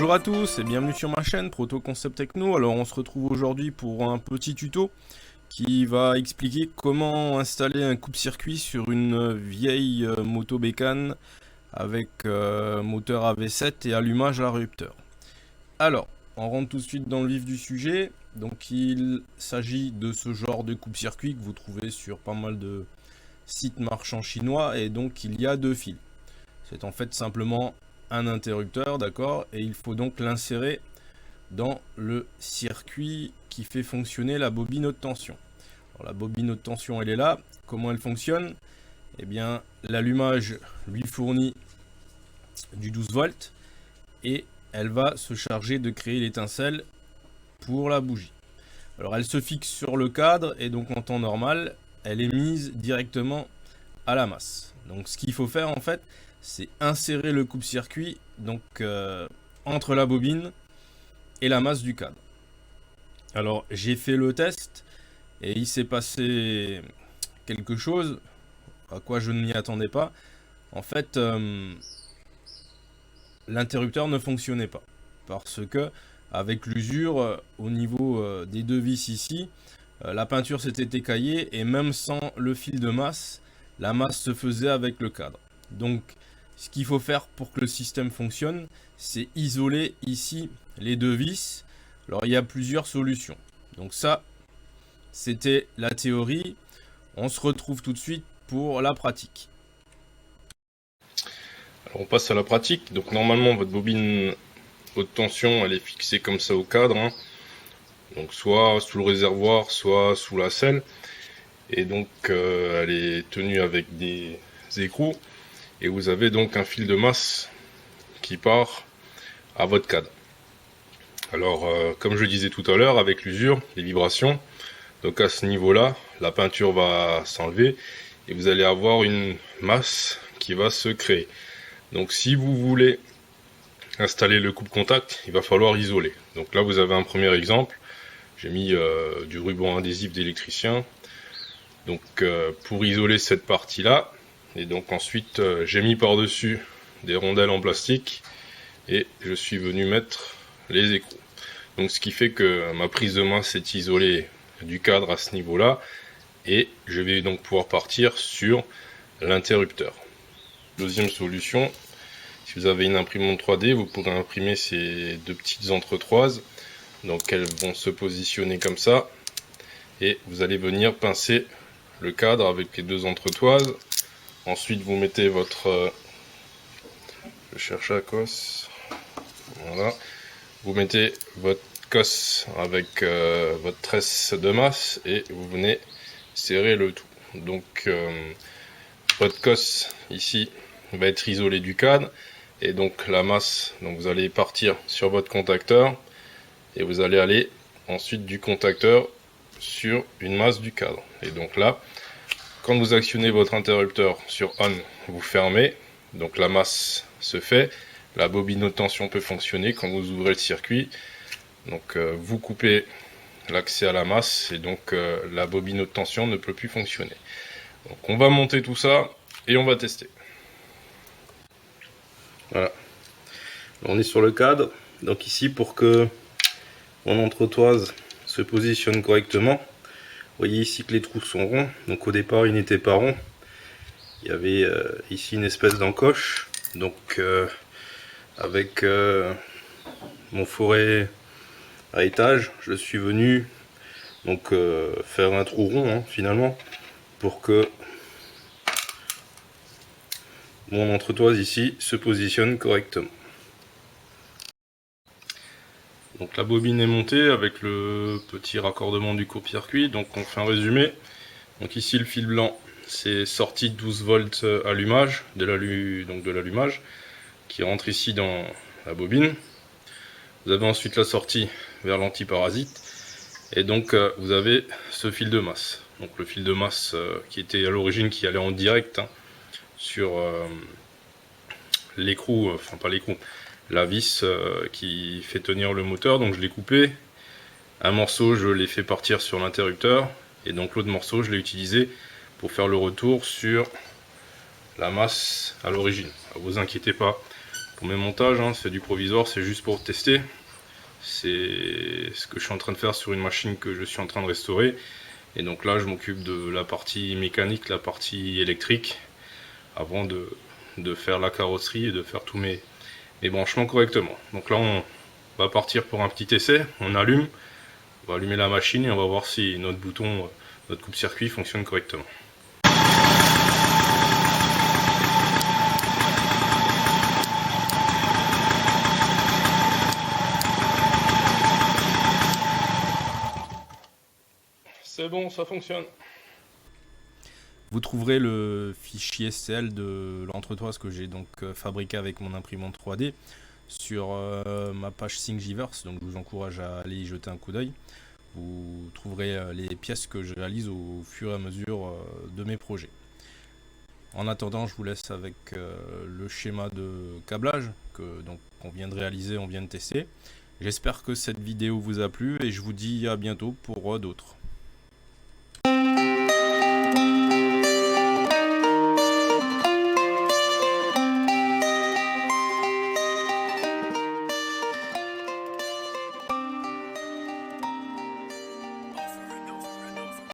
Bonjour à tous et bienvenue sur ma chaîne Proto Concept Techno. Alors on se retrouve aujourd'hui pour un petit tuto qui va expliquer comment installer un coupe-circuit sur une vieille moto bécane avec moteur AV7 et allumage à rupteur. Alors, on rentre tout de suite dans le vif du sujet. Donc il s'agit de ce genre de coupe-circuit que vous trouvez sur pas mal de sites marchands chinois, et donc il y a deux fils. C'est en fait simplement un interrupteur, d'accord, et il faut donc l'insérer dans le circuit qui fait fonctionner la bobine haute tension. Alors, la bobine haute tension, elle est là. Comment elle fonctionne? Eh bien, l'allumage lui fournit du 12 volts et elle va se charger de créer l'étincelle pour la bougie. Alors, elle se fixe sur le cadre et donc en temps normal, elle est mise directement à la masse. Donc, ce qu'il faut faire en fait, c'est insérer le coupe-circuit donc entre la bobine et la masse du cadre. Alors j'ai fait le test et il s'est passé quelque chose à quoi je ne m'y attendais pas. En fait, l'interrupteur ne fonctionnait pas parce que avec l'usure au niveau des deux vis ici, la peinture s'était écaillée et même sans le fil de masse, la masse se faisait avec le cadre. Donc ce qu'il faut faire pour que le système fonctionne, c'est isoler ici les deux vis. Alors il y a plusieurs solutions. Donc ça, c'était la théorie. On se retrouve tout de suite pour la pratique. Alors on passe à la pratique. Donc normalement votre bobine haute tension elle est fixée comme ça au cadre, hein. Donc soit sous le réservoir, soit sous la selle. Et donc elle est tenue avec des écrous. Et vous avez donc un fil de masse qui part à votre cadre. Alors comme je disais tout à l'heure, avec l'usure, les vibrations, donc à ce niveau là, la peinture va s'enlever et vous allez avoir une masse qui va se créer. Donc si vous voulez installer le coupe-contact, il va falloir isoler. Donc là vous avez un premier exemple, j'ai mis du ruban adhésif d'électricien. Donc pour isoler cette partie là, et donc ensuite j'ai mis par dessus des rondelles en plastique et je suis venu mettre les écrous. Donc ce qui fait que ma prise de masse est isolée du cadre à ce niveau là, et je vais donc pouvoir partir sur l'interrupteur. Deuxième solution, si vous avez une imprimante 3D, vous pourrez imprimer ces deux petites entretoises. Donc elles vont se positionner comme ça, et vous allez venir pincer le cadre avec les deux entretoises. Ensuite vous mettez votre, je cherche la cosse, voilà, vous mettez votre cosse avec votre tresse de masse et vous venez serrer le tout. Donc votre cosse ici va être isolée du cadre, et donc la masse, donc vous allez partir sur votre contacteur et vous allez aller ensuite du contacteur sur une masse du cadre. Et donc là, quand vous actionnez votre interrupteur sur on, vous fermez, donc la masse se fait, la bobine haute tension peut fonctionner. Quand vous ouvrez le circuit, donc vous coupez l'accès à la masse et donc la bobine haute tension ne peut plus fonctionner. Donc on va monter tout ça et on va tester. Voilà. On est sur le cadre. Donc ici, pour que mon entretoise se positionne correctement, vous voyez ici que les trous sont ronds. Donc au départ ils n'étaient pas ronds. Il y avait ici une espèce d'encoche. Donc avec mon foret à étage, je suis venu donc faire un trou rond, hein, finalement, pour que mon entretoise ici se positionne correctement. Donc la bobine est montée avec le petit raccordement du coupe-circuit. Donc on fait un résumé. Donc ici le fil blanc, c'est sortie de 12 volts allumage, de l'allumage qui rentre ici dans la bobine. Vous avez ensuite la sortie vers l'antiparasite, et donc vous avez ce fil de masse. Donc le fil de masse qui était à l'origine, qui allait en direct, hein, sur l'écrou, enfin pas l'écrou, la vis qui fait tenir le moteur. Donc je l'ai coupé, un morceau je l'ai fait partir sur l'interrupteur, et donc l'autre morceau je l'ai utilisé pour faire le retour sur la masse à l'origine. Ne vous inquiétez pas, pour mes montages, hein, c'est du provisoire, c'est juste pour tester. C'est ce que je suis en train de faire sur une machine que je suis en train de restaurer. Et donc là, je m'occupe de la partie mécanique, la partie électrique, avant de faire la carrosserie et de faire tous mes branchements correctement. Donc là, on va partir pour un petit essai. On allume, on va allumer la machine et on va voir si notre bouton, notre coupe-circuit fonctionne correctement. C'est bon, ça fonctionne. Vous trouverez le fichier STL de l'entretoise que j'ai donc fabriqué avec mon imprimante 3D sur ma page Thingiverse, donc je vous encourage à aller y jeter un coup d'œil. Vous trouverez les pièces que je réalise au fur et à mesure de mes projets. En attendant, je vous laisse avec le schéma de câblage qu'on vient de réaliser, on vient de tester. J'espère que cette vidéo vous a plu et je vous dis à bientôt pour d'autres.